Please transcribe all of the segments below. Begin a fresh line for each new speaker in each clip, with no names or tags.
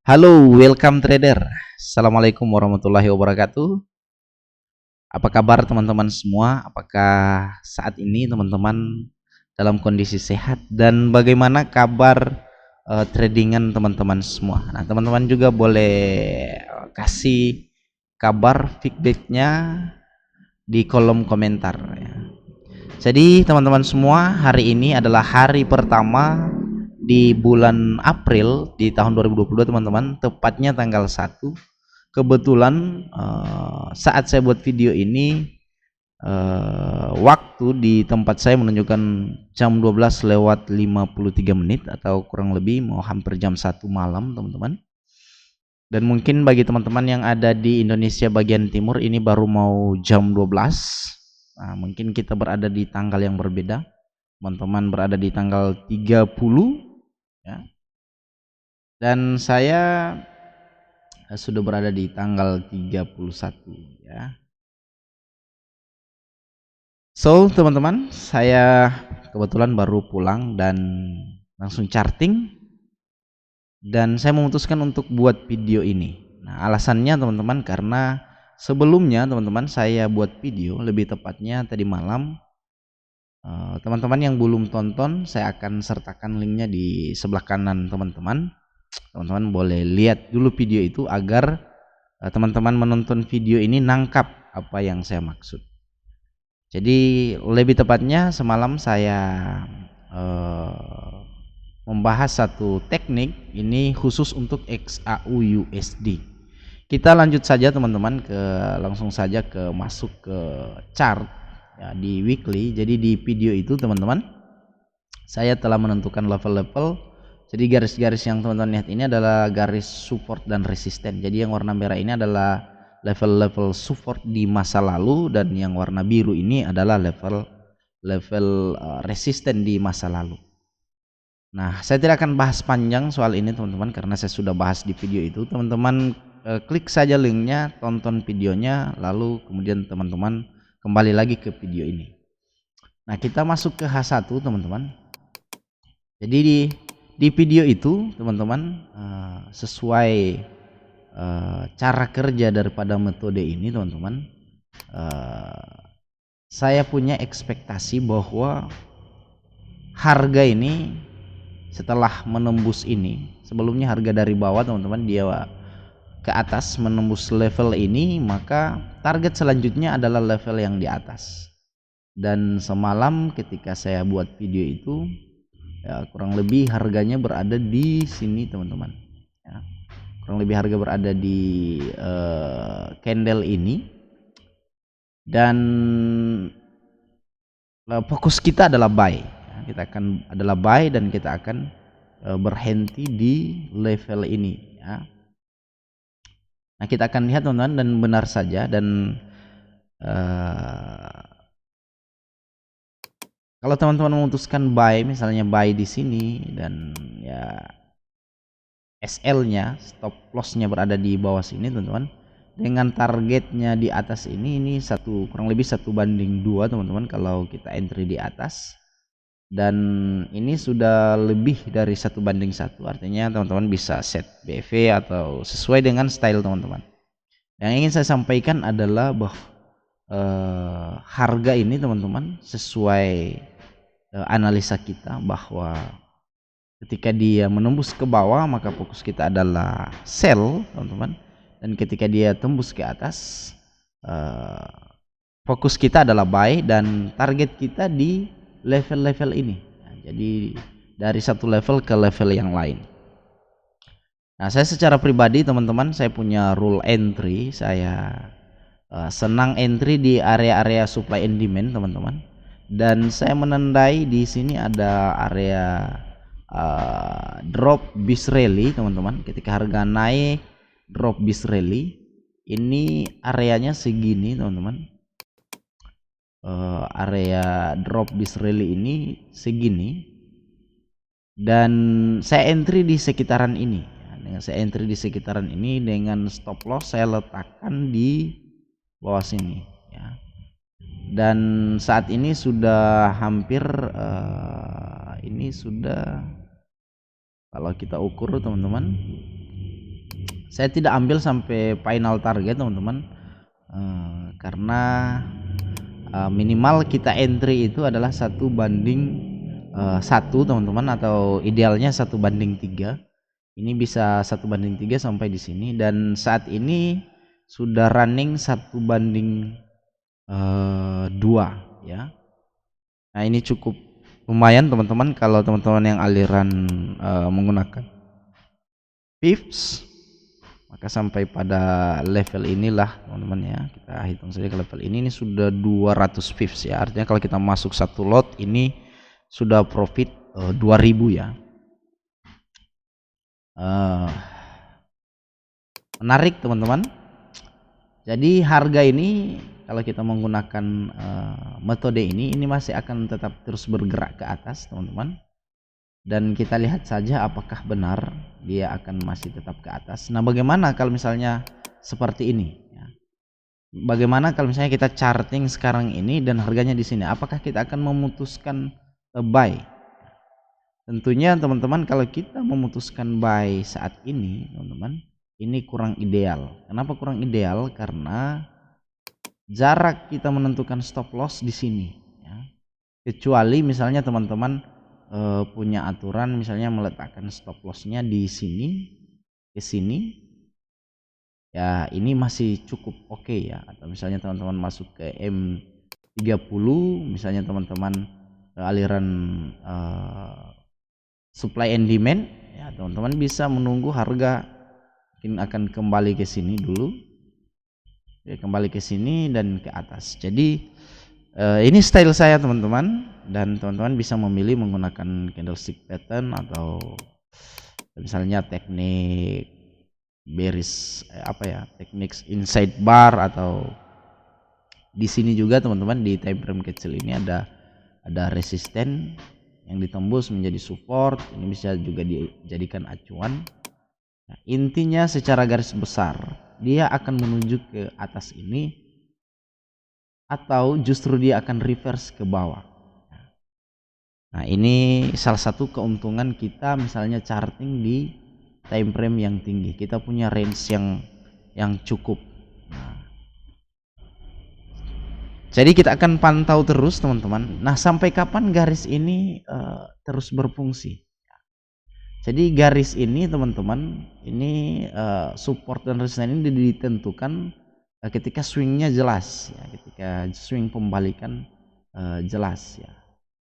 Halo, welcome trader. Assalamualaikum warahmatullahi wabarakatuh. Apa kabar teman-teman semua? Apakah saat ini teman-teman dalam kondisi sehat dan bagaimana kabar tradingan teman-teman semua? Nah, teman-teman juga boleh kasih kabar feedbacknya di kolom komentar ya. Jadi teman-teman semua, hari ini adalah hari pertama di bulan April di tahun 2022 teman-teman, tepatnya tanggal 1. Kebetulan saat saya buat video ini waktu di tempat saya menunjukkan jam 12 lewat 53 menit atau kurang lebih mau hampir jam 1 malam teman-teman. Dan mungkin bagi teman-teman yang ada di Indonesia bagian timur ini baru mau jam 12. Nah, mungkin kita berada di tanggal yang berbeda. Teman-teman berada di tanggal 30 ya. Dan saya sudah berada di tanggal 31 ya. So teman-teman, saya kebetulan baru pulang dan langsung charting dan saya memutuskan untuk buat video ini. Nah, alasannya teman-teman karena sebelumnya teman-teman saya buat video, lebih tepatnya tadi malam. Teman-teman yang belum tonton, saya akan sertakan linknya di sebelah kanan teman-teman. Teman-teman boleh lihat dulu video itu agar teman-teman menonton video ini nangkap apa yang saya maksud. Jadi lebih tepatnya semalam saya membahas satu teknik ini khusus untuk XAU USD. Kita lanjut saja teman-teman, langsung saja masuk ke chart ya, di weekly. Jadi di video itu teman-teman saya telah menentukan level-level. Jadi garis-garis yang teman-teman lihat ini adalah garis support dan resisten. Jadi yang warna merah ini adalah level-level support di masa lalu dan yang warna biru ini adalah level resisten di masa lalu. Nah, saya tidak akan bahas panjang soal ini teman-teman karena saya sudah bahas di video itu. Teman-teman klik saja linknya, tonton videonya, lalu kemudian teman-teman kembali lagi ke video ini. Nah, kita masuk ke H1 teman-teman. Jadi di video itu teman-teman sesuai cara kerja daripada metode ini teman-teman, saya punya ekspektasi bahwa harga ini setelah menembus ini, sebelumnya harga dari bawah teman-teman dia ke atas menembus level ini, maka target selanjutnya adalah level yang di atas. Dan semalam ketika saya buat video itu ya, kurang lebih harganya berada di sini teman-teman ya. Kurang lebih harga berada di candle ini dan fokus kita adalah buy ya. Kita akan adalah buy dan kita akan berhenti di level ini ya. Nah, kita akan lihat teman-teman, dan benar saja, dan kalau teman-teman memutuskan buy, misalnya buy di sini dan ya SL-nya, stop loss-nya berada di bawah sini teman-teman, dengan targetnya di atas ini kurang lebih 1/2 teman-teman kalau kita entry di atas, dan ini sudah lebih dari 1/1, artinya teman-teman bisa set BV atau sesuai dengan style teman-teman. Yang ingin saya sampaikan adalah bahwa harga ini teman-teman sesuai analisa kita bahwa ketika dia menembus ke bawah maka fokus kita adalah sell teman-teman, dan ketika dia tembus ke atas fokus kita adalah buy dan target kita di level-level ini. Nah, jadi dari satu level ke level yang lain. Nah, saya secara pribadi teman-teman, saya punya rule entry, saya senang entry di area-area supply and demand teman-teman, dan saya menandai di sini ada area drop bis rally teman-teman. Ketika harga naik drop bis rally ini areanya segini teman-teman, area drop bis rally ini segini, dan saya entry di sekitaran ini. Dengan saya entry di sekitaran ini dengan stop loss saya letakkan di bawah sini ya. Dan saat ini sudah hampir ini sudah, kalau kita ukur teman-teman, Saya tidak ambil sampai final target teman-teman, karena minimal kita entry itu adalah 1:1 teman-teman, atau idealnya 1:3. Ini bisa 1:3 sampai di sini, dan saat ini sudah running 1:2 ya. Nah ini cukup lumayan teman-teman kalau teman-teman yang aliran menggunakan pips, maka sampai pada level inilah teman-teman ya, kita hitung saja ke level ini sudah 200 pips ya, artinya kalau kita masuk satu lot ini sudah profit 2000 ya. Menarik teman-teman. Jadi harga ini kalau kita menggunakan metode ini masih akan tetap terus bergerak ke atas teman-teman, dan kita lihat saja apakah benar dia akan masih tetap ke atas. Nah bagaimana kalau misalnya seperti ini ya? Bagaimana kalau misalnya kita charting sekarang ini dan harganya di sini, apakah kita akan memutuskan buy? Tentunya teman-teman kalau kita memutuskan buy saat ini teman-teman, ini kurang ideal. Kenapa kurang ideal? Karena jarak kita menentukan stop loss di sini ya. Kecuali misalnya teman-teman punya aturan misalnya meletakkan stop lossnya di sini ke sini ya, ini masih cukup oke ya. Atau misalnya teman-teman masuk ke M30, misalnya teman-teman aliran supply and demand ya, teman-teman bisa menunggu harga mungkin akan kembali ke sini dulu ya, kembali ke sini dan ke atas. Jadi ini style saya teman-teman, dan teman-teman bisa memilih menggunakan candlestick pattern atau misalnya teknik bearish teknik inside bar, atau di sini juga teman-teman di time frame kecil ini ada resisten yang ditembus menjadi support, ini bisa juga dijadikan acuan. Nah, intinya secara garis besar dia akan menuju ke atas ini atau justru dia akan reverse ke bawah. Nah ini salah satu keuntungan kita misalnya charting di time frame yang tinggi, kita punya range yang cukup. Nah, jadi kita akan pantau terus teman-teman. Nah sampai kapan garis ini terus berfungsi? Jadi garis ini teman-teman, ini support dan resistance ini ditentukan ketika swingnya jelas ya, ketika swing pembalikan jelas ya.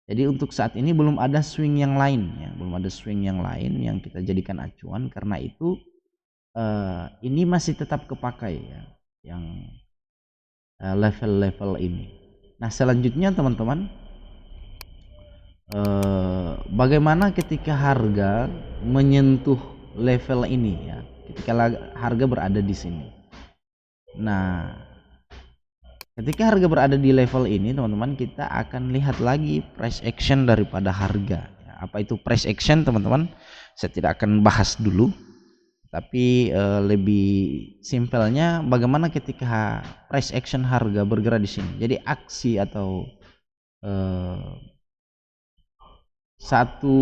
Jadi untuk saat ini belum ada swing yang lain ya, belum ada swing yang lain yang kita jadikan acuan, karena itu ini masih tetap kepakai ya yang level-level ini. Nah selanjutnya teman-teman, bagaimana ketika harga menyentuh level ini ya, ketika harga berada di sini. Nah ketika harga berada di level ini teman-teman, kita akan lihat lagi price action daripada harga. Apa itu price action teman-teman? Saya tidak akan bahas dulu, tapi lebih simpelnya bagaimana ketika price action harga bergerak di sini. Jadi aksi atau satu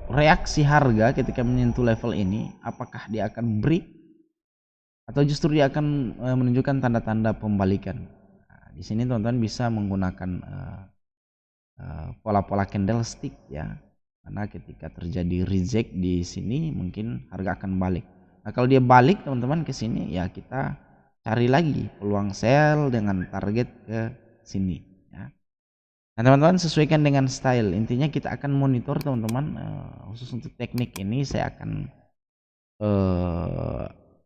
reaksi harga ketika menyentuh level ini, apakah dia akan break atau justru dia akan menunjukkan tanda-tanda pembalikan. Nah, di sini teman-teman bisa menggunakan pola-pola candlestick ya, karena ketika terjadi reject di sini mungkin harga akan balik. Nah kalau dia balik teman-teman ke sini ya, kita cari lagi peluang sell dengan target ke sini ya. Nah teman-teman sesuaikan dengan style, intinya kita akan monitor teman-teman. Khusus untuk teknik ini saya akan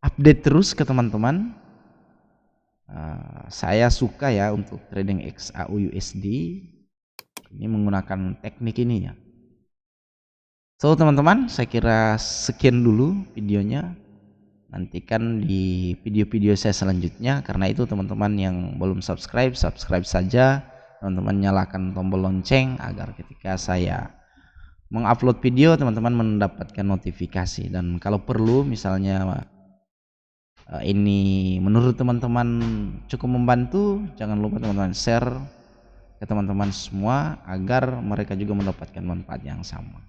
update terus ke teman-teman. Saya suka ya untuk trading XAU USD ini menggunakan teknik ini ya. So teman-teman, saya kira sekian dulu videonya. Nantikan di video-video saya selanjutnya. Karena itu teman-teman yang belum subscribe saja. Teman-teman nyalakan tombol lonceng agar ketika saya mengupload video teman-teman mendapatkan notifikasi. Dan kalau perlu misalnya ini menurut teman-teman cukup membantu, jangan lupa teman-teman share ke teman-teman semua agar mereka juga mendapatkan manfaat yang sama.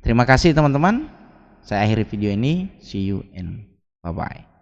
Terima kasih teman-teman. Saya akhiri video ini. See you and bye bye.